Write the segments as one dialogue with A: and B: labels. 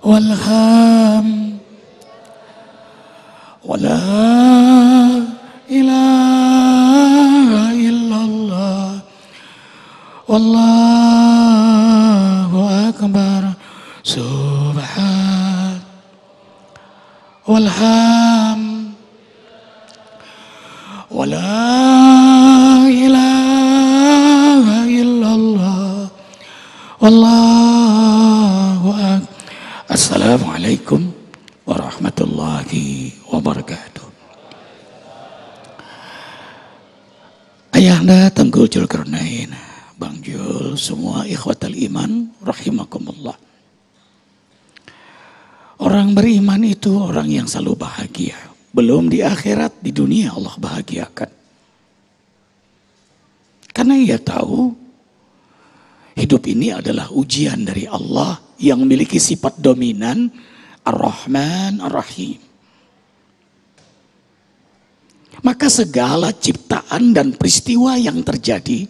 A: والهام ولا إله إلا الله والله أكبر سبحان والهام ولا إله إلا الله والله أكبر. Assalamualaikum warahmatullahi wabarakatuh. Ayahanda Tunggul Dzulkarnain, Bang Jul, semua ikhwatal iman rahimakumullah. Orang beriman itu orang yang selalu bahagia. Belum di akhirat, di dunia Allah bahagiakan. Karena ia tahu hidup ini adalah ujian dari Allah yang memiliki sifat dominan Ar-Rahman Ar-Rahim. Maka segala ciptaan dan peristiwa yang terjadi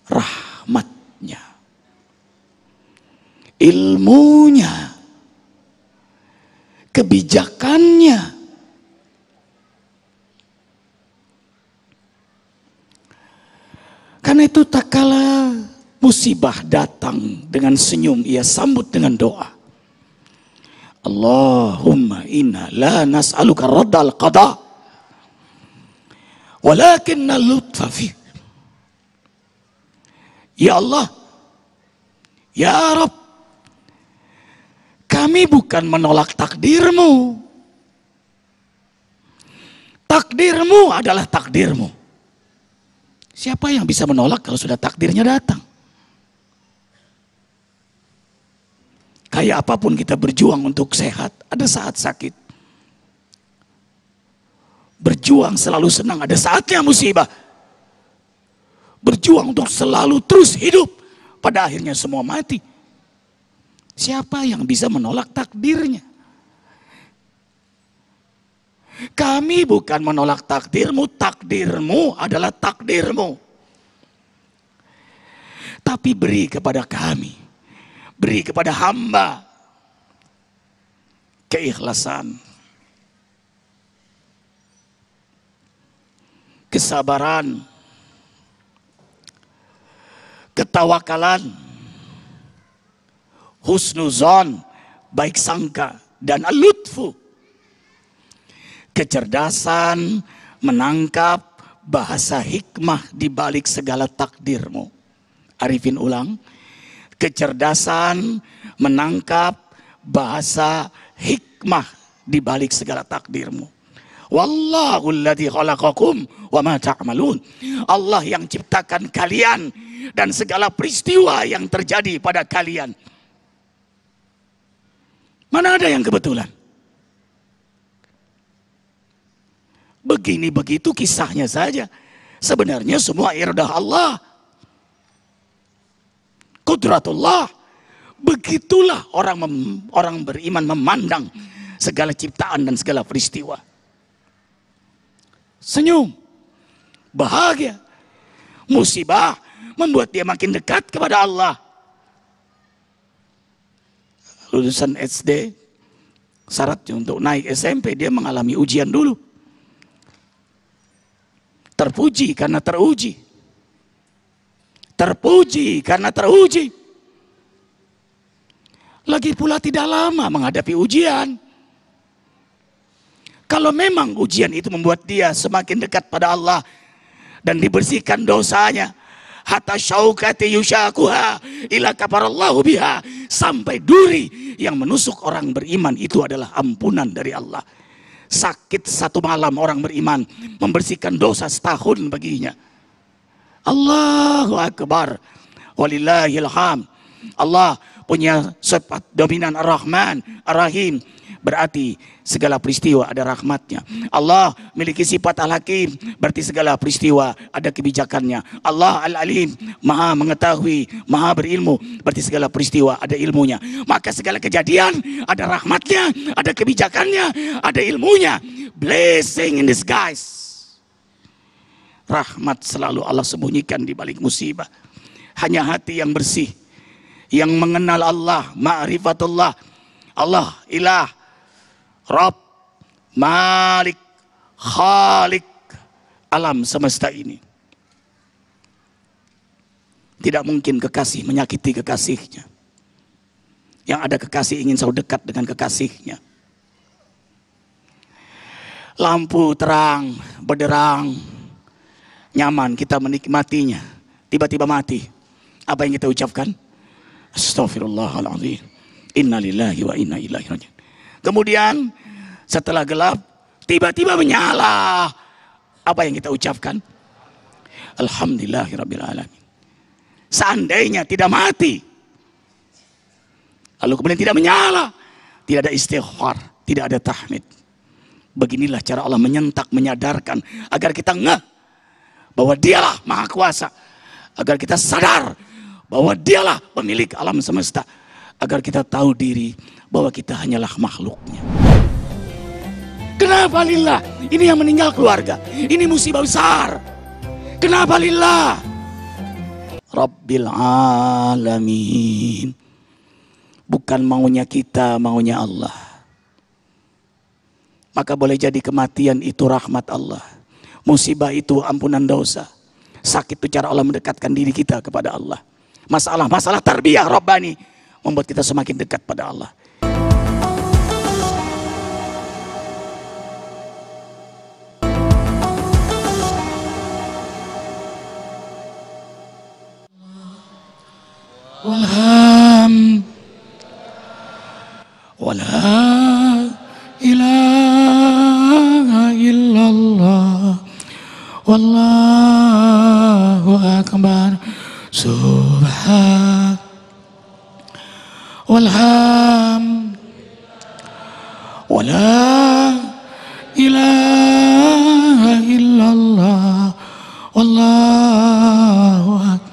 A: rahmatnya, ilmunya, kebijakannya. Karena itu tak kala musibah datang dengan senyum, ia sambut dengan doa. Allahumma inna la nas'aluka raddal qada walakinna lutfa fi. Ya Allah, ya Rabb, kami bukan menolak takdirmu. Takdirmu adalah takdirmu. Siapa yang bisa menolak kalau sudah takdirnya datang? Kayak apapun kita berjuang untuk sehat, ada saat sakit. Berjuang selalu senang, ada saatnya musibah. Berjuang untuk selalu terus hidup, pada akhirnya semua mati. Siapa yang bisa menolak takdirnya? Kami bukan menolak takdirmu, takdirmu adalah takdirmu. Tapi beri kepada kami, beri kepada hamba keikhlasan, kesabaran, ketawakalan, husnuzon, baik sangka, dan al-lutfu, kecerdasan menangkap bahasa hikmah di balik segala takdirmu. Arifin ulang, kecerdasan menangkap bahasa hikmah di balik segala takdirmu. Wallahu alladzi khalaqakum wa ma ta'malun. Allah yang ciptakan kalian dan segala peristiwa yang terjadi pada kalian. Mana ada yang kebetulan? Begini begitu kisahnya saja. Sebenarnya semua iradah Allah, Qudratullah. Begitulah orang beriman memandang segala ciptaan dan segala peristiwa. Senyum, bahagia. Musibah membuat dia makin dekat kepada Allah. Lulusan SD, syaratnya untuk naik SMP dia mengalami ujian dulu. Terpuji karena teruji. Terpuji karena teruji. Lagi pula tidak lama menghadapi ujian. Kalau memang ujian itu membuat dia semakin dekat pada Allah dan dibersihkan dosanya, hatta syaukati yushakuha ila kafarallahu biha, sampai duri yang menusuk orang beriman itu adalah ampunan dari Allah. Sakit satu malam orang beriman membersihkan dosa setahun baginya. Allahu Akbar, walillahil hamd. Allah punya sifat dominan Ar-Rahman Ar-Rahim, berarti segala peristiwa ada rahmatnya. Allah memiliki sifat Al-Hakim, berarti segala peristiwa ada kebijakannya. Allah Al-Alim, maha mengetahui, maha berilmu, berarti segala peristiwa ada ilmunya. Maka segala kejadian ada rahmatnya, ada kebijakannya, ada ilmunya. Blessing in disguise. Rahmat selalu Allah sembunyikan di balik musibah. Hanya hati yang bersih yang mengenal Allah, ma'rifatullah. Allah ilah, Rabb, Malik, Khalik alam semesta ini. Tidak mungkin kekasih menyakiti kekasihnya. Yang ada kekasih ingin selalu dekat dengan kekasihnya. Lampu terang, berderang, nyaman kita menikmatinya. Tiba-tiba mati. Apa yang kita ucapkan? Astaghfirullahaladzim. Innalillahi wa inna ilaihi raji'un. Kemudian setelah gelap, tiba-tiba menyala. Apa yang kita ucapkan? Alhamdulillahirabbil alamin. Seandainya tidak mati, lalu kemudian tidak menyala, tidak ada istighfar, tidak ada tahmid. Beginilah cara Allah menyentak, menyadarkan agar kita ngeh bahwa Dialah Maha Kuasa, agar kita sadar bahwa Dialah pemilik alam semesta, agar kita tahu diri bahwa kita hanyalah makhluknya. Kenapa lillah? Ini yang meninggal keluarga, ini musibah besar. Kenapa lillah? Rabbil alamin. Bukan maunya kita, maunya Allah. Maka boleh jadi kematian itu rahmat Allah. Musibah itu ampunan dosa. Sakit itu cara Allah mendekatkan diri kita kepada Allah. Masalah tarbiyah Rabbani membuat kita semakin dekat pada Allah. Wala ilaha illallah wallahu akbar subhan walham wala ilaha illallah wallahu akbar.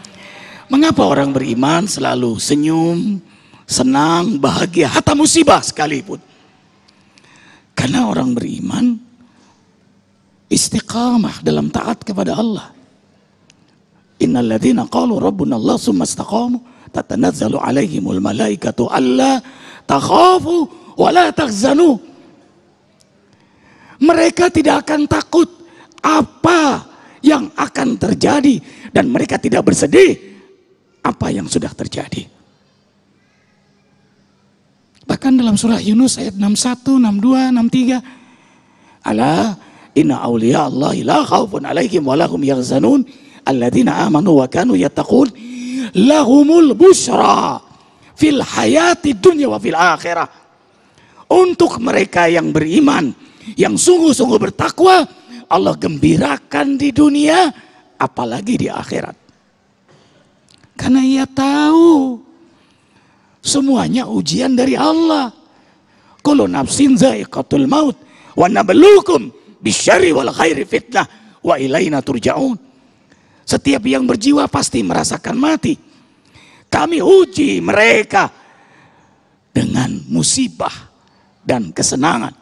A: Mengapa orang beriman selalu senyum, senang, bahagia, hatta musibah sekalipun? Karena orang beriman istiqamah dalam taat kepada Allah. Innal ladzina qalu rabbuna Allah tsumma istaqamu tatanazzalu alaihimul malaikatu alla takhafu wa la tahzanu. Mereka tidak akan takut apa yang akan terjadi dan mereka tidak bersedih apa yang sudah terjadi. Bahkan dalam surah Yunus ayat 61, 62, 63. Ala inna awliya Allahi la khawfun alaihim wa lahum yahzanun alladzina amanu wa kanu yattaqun lahumul busyra fil hayati dunya wa fil akhirah. Untuk mereka yang beriman, yang sungguh-sungguh bertakwa, Allah gembirakan di dunia, apalagi di akhirat. Karena ia tahu semuanya ujian dari Allah. Kullu nafsin za'iqatul maut wa nabluukum bisyarri wal khairi fitnah wa ilaina turja'un. Setiap yang berjiwa pasti merasakan mati. Kami uji mereka dengan musibah dan kesenangan,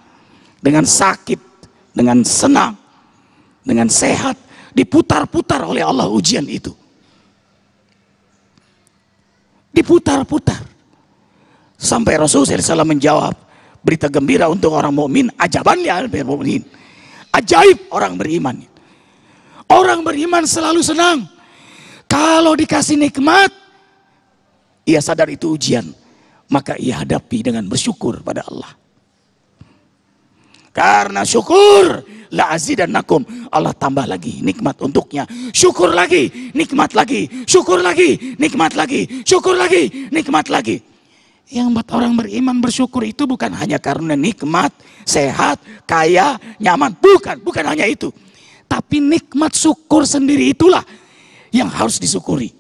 A: dengan sakit, dengan senang, dengan sehat, diputar-putar oleh Allah ujian itu. Diputar-putar sampai Rasulullah SAW menjawab, berita gembira untuk orang mukmin, ajaban li al mu'minin. Ajaib orang beriman. Orang beriman selalu senang kalau dikasih nikmat. Ia sadar itu ujian, maka ia hadapi dengan bersyukur pada Allah. Karena syukur la azidannakum, Allah tambah lagi nikmat untuknya. Syukur lagi, nikmat lagi, syukur lagi, nikmat lagi, syukur lagi, nikmat lagi. Yang buat orang beriman bersyukur itu bukan hanya karena nikmat, sehat, kaya, nyaman, bukan hanya itu. Tapi nikmat syukur sendiri itulah yang harus disyukuri.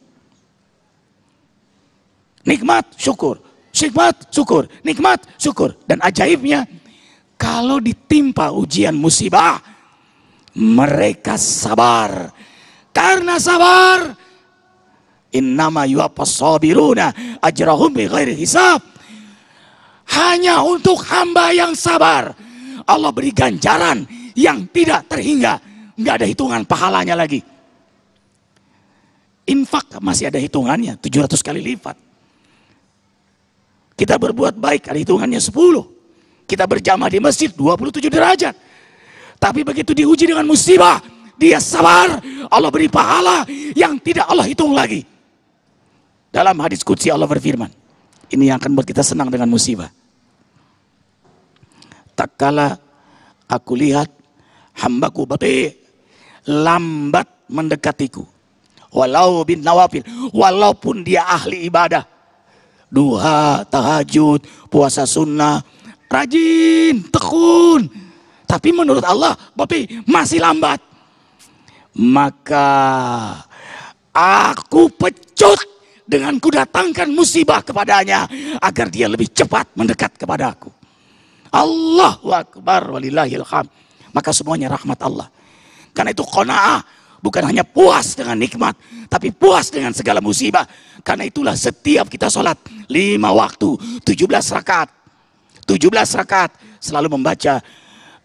A: Nikmat, syukur, nikmat, syukur, nikmat, syukur. Dan ajaibnya, kalau ditimpa ujian musibah, mereka sabar. Karena sabar, innama yuwaffas sabiruna ajrahum bighairi hisab. Hanya untuk hamba yang sabar, Allah beri ganjaran yang tidak terhingga. Nggak ada hitungan pahalanya lagi. Infak masih ada hitungannya, 700 kali lipat. Kita berbuat baik, ada hitungannya 10. Kita berjamaah di masjid 27 derajat. Tapi begitu diuji dengan musibah, dia sabar, Allah beri pahala yang tidak Allah hitung lagi. Dalam hadis qudsi Allah berfirman, ini yang akan buat kita senang dengan musibah. Tak kala aku lihat hambaku bati lambat mendekatiku, walau bin nawafil, walaupun dia ahli ibadah, duha, tahajud, puasa sunnah, rajin, tekun, tapi menurut Allah bati masih lambat, maka aku pecut dengan kudatangkan musibah kepadanya agar dia lebih cepat mendekat kepada aku. Allahu Akbar walillahil hamd. Maka semuanya rahmat Allah. Karena itu qanaah, bukan hanya puas dengan nikmat, tapi puas dengan segala musibah. Karena itulah setiap kita sholat 5 waktu 17 rakaat 17 rakaat selalu membaca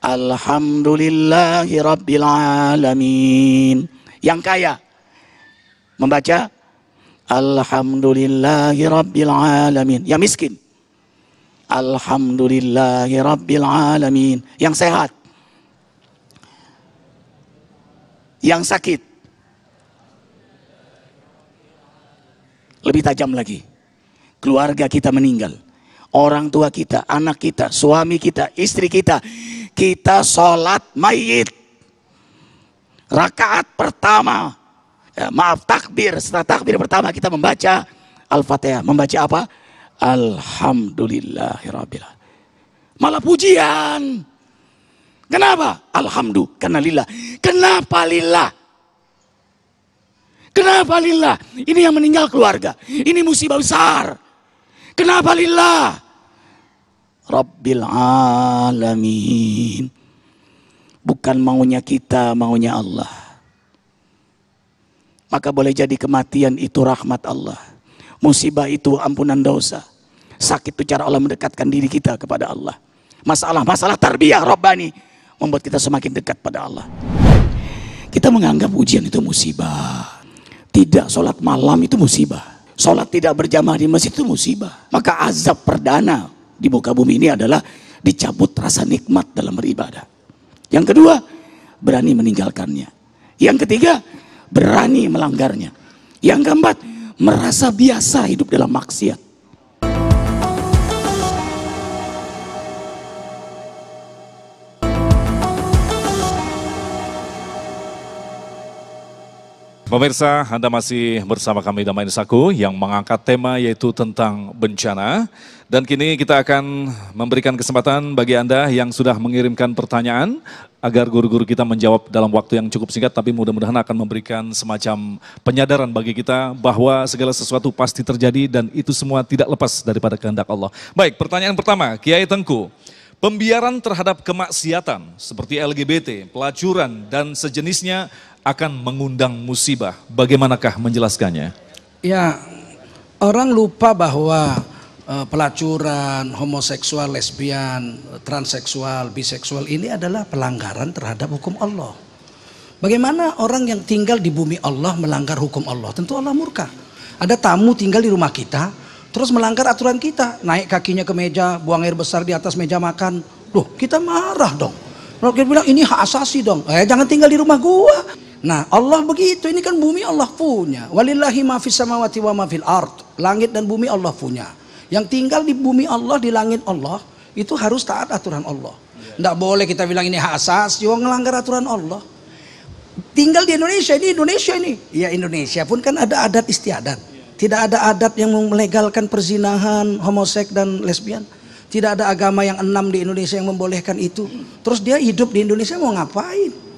A: Alhamdulillahi Rabbil Alamin. Yang kaya membaca Alhamdulillahi Rabbil Alamin. Yang miskin Alhamdulillahi Rabbil Alamin. Yang sehat, yang sakit, lebih tajam lagi, keluarga kita meninggal, orang tua kita, anak kita, suami kita, istri kita, kita sholat mayit rakaat pertama, takbir, setelah takbir pertama kita membaca Al-Fatihah. Membaca apa? Alhamdulillahirabbil alamin. Malah pujian. Kenapa? Alhamdulillah, karena lillah. Kenapa lillah? Kenapa lillah? Ini yang meninggal keluarga, ini musibah besar. Kenapa lillah? Rabbil alamin. Bukan maunya kita, maunya Allah. Maka boleh jadi kematian itu rahmat Allah, musibah itu ampunan dosa, sakit itu cara Allah mendekatkan diri kita kepada Allah. Masalah tarbiyah Rabbani membuat kita semakin dekat pada Allah. Kita menganggap ujian itu musibah. Tidak, sholat malam itu musibah. Sholat tidak berjamaah di masjid itu musibah. Maka azab perdana di muka bumi ini adalah dicabut rasa nikmat dalam beribadah. Yang kedua, berani meninggalkannya. Yang ketiga, berani melanggarnya. Yang keempat, merasa biasa hidup dalam maksiat.
B: Pemirsa, Anda masih bersama kami Damain Saku yang mengangkat tema yaitu tentang bencana. Dan kini kita akan memberikan kesempatan bagi Anda yang sudah mengirimkan pertanyaan agar guru-guru kita menjawab dalam waktu yang cukup singkat, tapi mudah-mudahan akan memberikan semacam penyadaran bagi kita bahwa segala sesuatu pasti terjadi dan itu semua tidak lepas daripada kehendak Allah. Baik, pertanyaan pertama, Kiai Tengku. Pembiaran terhadap kemaksiatan seperti LGBT, pelacuran dan sejenisnya akan mengundang musibah. Bagaimanakah menjelaskannya?
C: Ya, orang lupa bahwa pelacuran, homoseksual, lesbian, transseksual, biseksual ini adalah pelanggaran terhadap hukum Allah. Bagaimana orang yang tinggal di bumi Allah melanggar hukum Allah? Tentu Allah murka. Ada tamu tinggal di rumah kita, terus melanggar aturan kita, naik kakinya ke meja, buang air besar di atas meja makan. Loh, kita marah dong. Kalau kita bilang ini hak asasi dong, jangan tinggal di rumah gua. Nah, Allah begitu, ini kan bumi Allah punya. Walillahi ma fis samawati wa ma fil ard. Langit dan bumi Allah punya. Yang tinggal di bumi Allah, di langit Allah, itu harus taat aturan Allah. Tidak boleh kita bilang ini hak asasi, ngelanggar aturan Allah. Tinggal di Indonesia ini. Ya, Indonesia pun kan ada adat istiadat. Tidak ada adat yang melegalkan perzinahan, homoseks dan lesbian. Tidak ada agama yang 6 di Indonesia yang membolehkan itu. Terus dia hidup di Indonesia mau ngapain?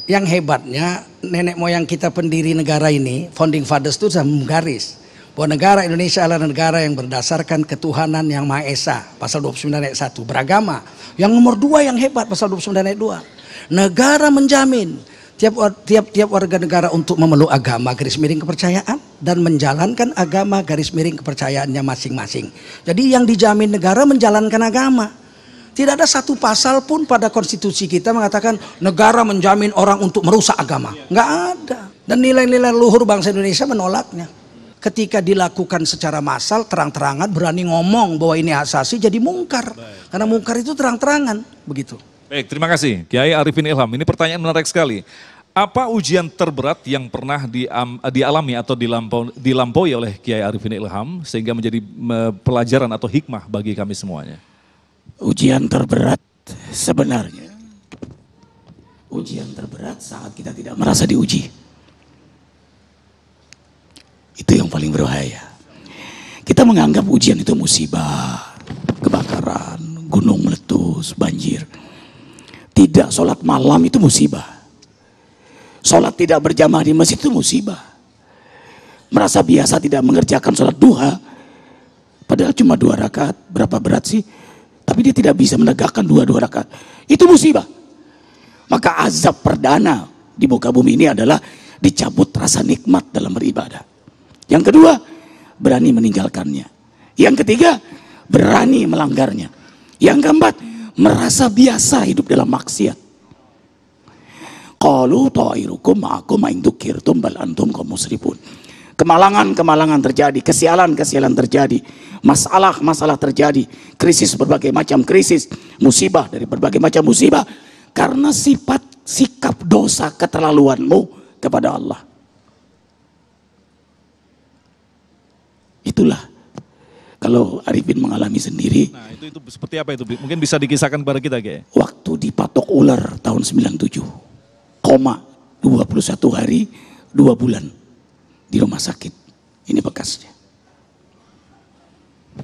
C: Yang hebatnya nenek moyang kita pendiri negara ini, founding fathers itu sudah menggaris bahwa negara Indonesia adalah negara yang berdasarkan ketuhanan yang Maha Esa, pasal 29 ayat 1, beragama. Yang nomor 2 yang hebat, pasal 29 ayat 2. Negara menjamin tiap warga negara untuk memeluk agama garis miring kepercayaan dan menjalankan agama garis miring kepercayaannya masing-masing. Jadi yang dijamin negara menjalankan agama. Tidak ada satu pasal pun pada konstitusi kita mengatakan negara menjamin orang untuk merusak agama. Nggak ada. Dan nilai-nilai luhur bangsa Indonesia menolaknya. ketika dilakukan secara massal terang-terangan berani ngomong bahwa ini hak asasi jadi mungkar. Karena mungkar itu terang-terangan begitu.
B: Baik, terima kasih Kiai Arifin Ilham. Ini pertanyaan menarik sekali. Apa ujian terberat yang pernah dialami atau dilampaui oleh Kiai Arifin Ilham sehingga menjadi pelajaran atau hikmah bagi kami semuanya?
A: Ujian terberat sebenarnya, ujian terberat saat kita tidak merasa diuji. Itu yang paling berbahaya. Kita menganggap ujian itu musibah, kebakaran, gunung meletus, banjir. Tidak, sholat malam itu musibah. Sholat tidak berjamaah di masjid itu musibah. Merasa biasa tidak mengerjakan sholat duha, padahal cuma 2 rakaat, berapa berat sih? Tapi dia tidak bisa menegakkan 2 rakaat. Itu musibah. Maka azab perdana di muka bumi ini adalah dicabut rasa nikmat dalam beribadah. Yang kedua, berani meninggalkannya. Yang ketiga, berani melanggarnya. Yang keempat, merasa biasa hidup dalam maksiat. Qalu ta'irukum ma'akum in dzukirtum bal antum qaum musrifun. Kemalangan-kemalangan terjadi, kesialan-kesialan terjadi, masalah-masalah terjadi, krisis berbagai macam krisis, musibah dari berbagai macam musibah karena sifat sikap dosa keterlaluanmu kepada Allah. Itulah kalau Arifin mengalami sendiri.
B: Nah, itu seperti apa itu? Mungkin bisa dikisahkan kepada kita, Kiai.
A: Waktu dipatok ular tahun 97, koma 21 hari 2 bulan di rumah sakit. Ini bekasnya.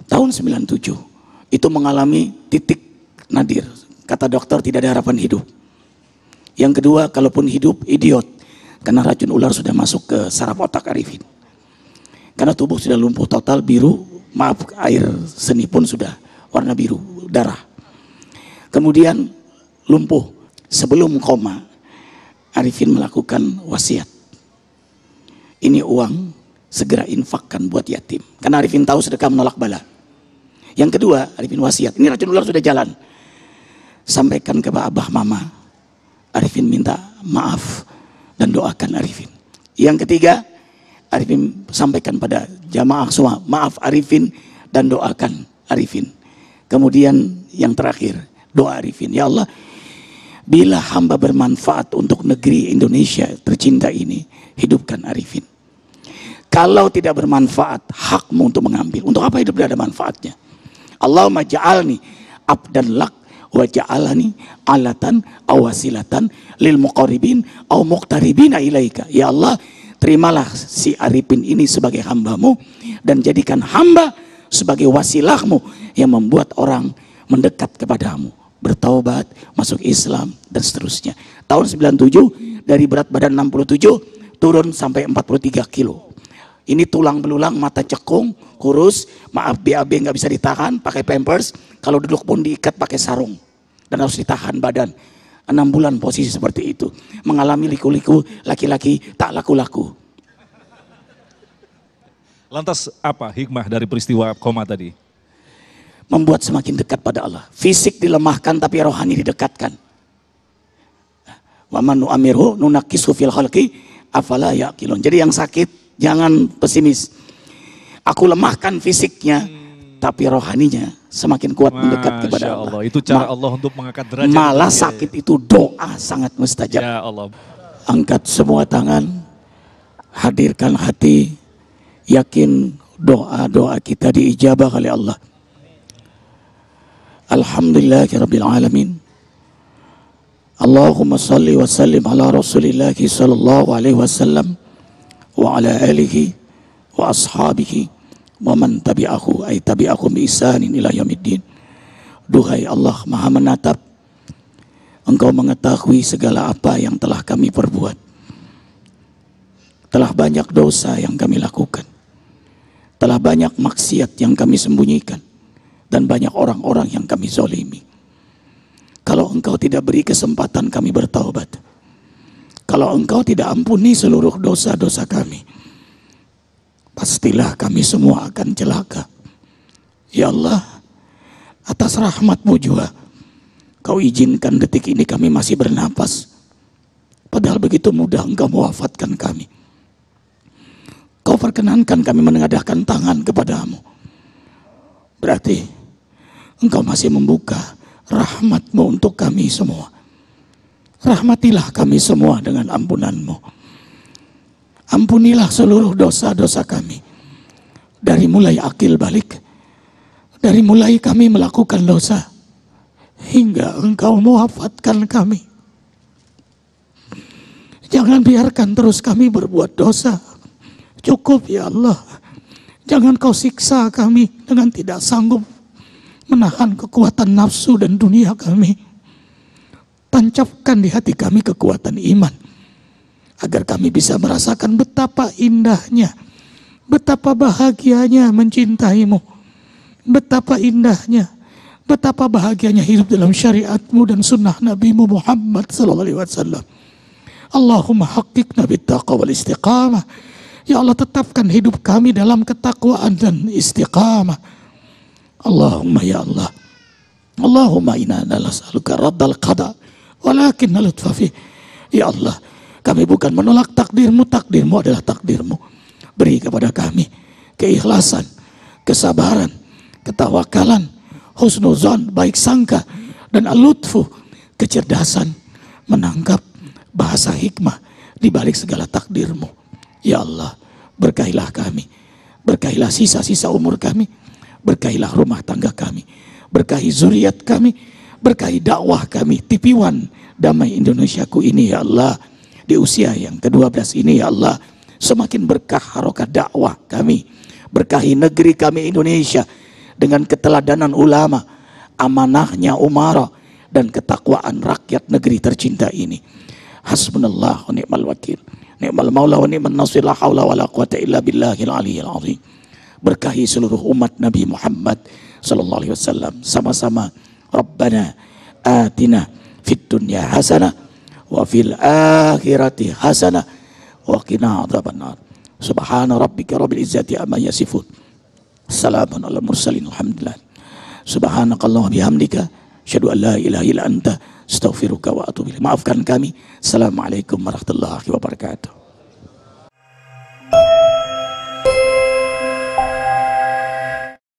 A: Tahun 97 itu mengalami titik nadir. Kata dokter tidak ada harapan hidup. Yang kedua, kalaupun hidup, idiot. Karena racun ular sudah masuk ke saraf otak Arifin. Karena tubuh sudah lumpuh total, biru, maaf, air seni pun sudah warna biru, darah. Kemudian lumpuh. Sebelum koma, Arifin melakukan wasiat. Ini uang segera infakkan buat yatim. Karena Arifin tahu sedekah menolak bala. Yang kedua, Arifin wasiat. Ini racun ular sudah jalan. Sampaikan ke abah mama. Arifin minta maaf dan doakan Arifin. Yang ketiga, Arifin sampaikan pada jamaah semua, maaf Arifin dan doakan Arifin. Kemudian yang terakhir, doa Arifin. Ya Allah, bila hamba bermanfaat untuk negeri Indonesia tercinta ini, hidupkan Arifin. Kalau tidak bermanfaat, hakmu untuk mengambil. Untuk apa hidup tidak ada manfaatnya? Allahumma ja'alni abdan lak wa ja'alani alatan awasilatan lil muqarribin aw muqtaribina ilaika. Ya Allah, terimalah si Arifin ini sebagai hambamu dan jadikan hamba sebagai wasilahmu yang membuat orang mendekat kepadamu, bertaubat, masuk Islam dan seterusnya. Tahun 97 dari berat badan 67 turun sampai 43 kilo. Ini tulang belulang, mata cekung, kurus, maaf BAB nggak bisa ditahan, pakai pampers, kalau duduk pun diikat pakai sarung dan harus ditahan badan. 6 bulan posisi seperti itu, mengalami liku-liku laki-laki tak laku-laku.
B: Lantas apa hikmah dari peristiwa koma tadi?
A: Membuat semakin dekat pada Allah. Fisik dilemahkan tapi rohani didekatkan. Wa man nu'amirhu nunakkisu fil khalqi afala yaqilun. Jadi yang sakit jangan pesimis. Aku lemahkan fisiknya tapi rohaninya semakin kuat mendekat kepada Allah.
B: Itu cara Allah untuk mengangkat derajat.
A: Malah sakit itu doa sangat mustajab.
B: Ya Allah.
A: Angkat semua tangan, hadirkan hati, yakin doa-doa kita diijabah oleh Allah. Alhamdulillahirabbil alamin. Allahumma salli wa sallim ala Rasulillah sallallahu alaihi wasallam wa ala alihi wa ashabihi wa man tabi'ahu ay tabi'ahum bi ihsanin ila yaumiddin. Duhai Allah Maha menatap, Engkau mengetahui segala apa yang telah kami perbuat. Telah banyak dosa yang kami lakukan. Telah banyak maksiat yang kami sembunyikan. Dan banyak orang-orang yang kami zalimi. Kalau Engkau tidak beri kesempatan kami bertaubat, kalau Engkau tidak ampuni seluruh dosa-dosa kami, pastilah kami semua akan celaka. Ya Allah, atas rahmat-Mu juga Kau izinkan detik ini kami masih bernapas, padahal begitu mudah Engkau mewafatkan kami. Kau perkenankan kami menengadahkan tangan kepadamu. Berarti engkau masih membuka rahmat-Mu untuk kami semua. Rahmatilah kami semua dengan ampunan-Mu. Ampunilah seluruh dosa-dosa kami. Dari mulai akil balik, dari mulai kami melakukan dosa, hingga engkau mewafatkan kami. Jangan biarkan terus kami berbuat dosa. Cukup ya Allah. Jangan kau siksa kami dengan tidak sanggup menahan kekuatan nafsu dan dunia kami. Tancapkan di hati kami kekuatan iman, agar kami bisa merasakan betapa indahnya, betapa bahagianya mencintaimu, betapa indahnya, betapa bahagianya hidup dalam syariatmu dan sunnah Nabi-Mu Muhammad SAW. Allahumma haqiqna bittaqwa wal istiqamah. Ya Allah, tetapkan hidup kami dalam ketakwaan dan istiqamah. Allahumma ya Allah. Allahumma inna nas'aluka raddal qada walakin lutfa fi. Ya Allah, kami bukan menolak takdir-Mu, takdir-Mu adalah takdir-Mu. Beri kepada kami keikhlasan, kesabaran, ketawakalan, husnuzon, baik sangka, dan al-lutfu, kecerdasan, menangkap bahasa hikmah di balik segala takdir-Mu. Ya Allah, berkahilah kami, berkahilah sisa-sisa umur kami, berkahilah rumah tangga kami, berkahi zuriat kami, berkahi dakwah kami, TV1 Damai Indonesiaku ini ya Allah. Di usia yang ke-12 ini ya Allah, semakin berkah harokat dakwah kami, berkahi negeri kami Indonesia dengan keteladanan ulama, amanahnya umara, dan ketakwaan rakyat negeri tercinta ini. Hasbunallah wa ni'mal wakil, ni'mal maula wa ni'man nasir, la haula wa la quwata illa billahil aliyyil azim. Berkahi seluruh umat Nabi Muhammad sallallahu alaihi wasallam. Sama-sama, Rabbana atina fid dunya hasanah wa fil akhirati hasanah wa qina adzabannar. Subhana rabbika rabbil izzati amma yasifun. Salamun alal mursalin alhamdulillah. Subhanakallahumma bihamdika asyhadu an la ilaha illa anta astaghfiruka wa atubu ilaik. Maafkan kami. Assalamualaikum warahmatullahi wabarakatuh.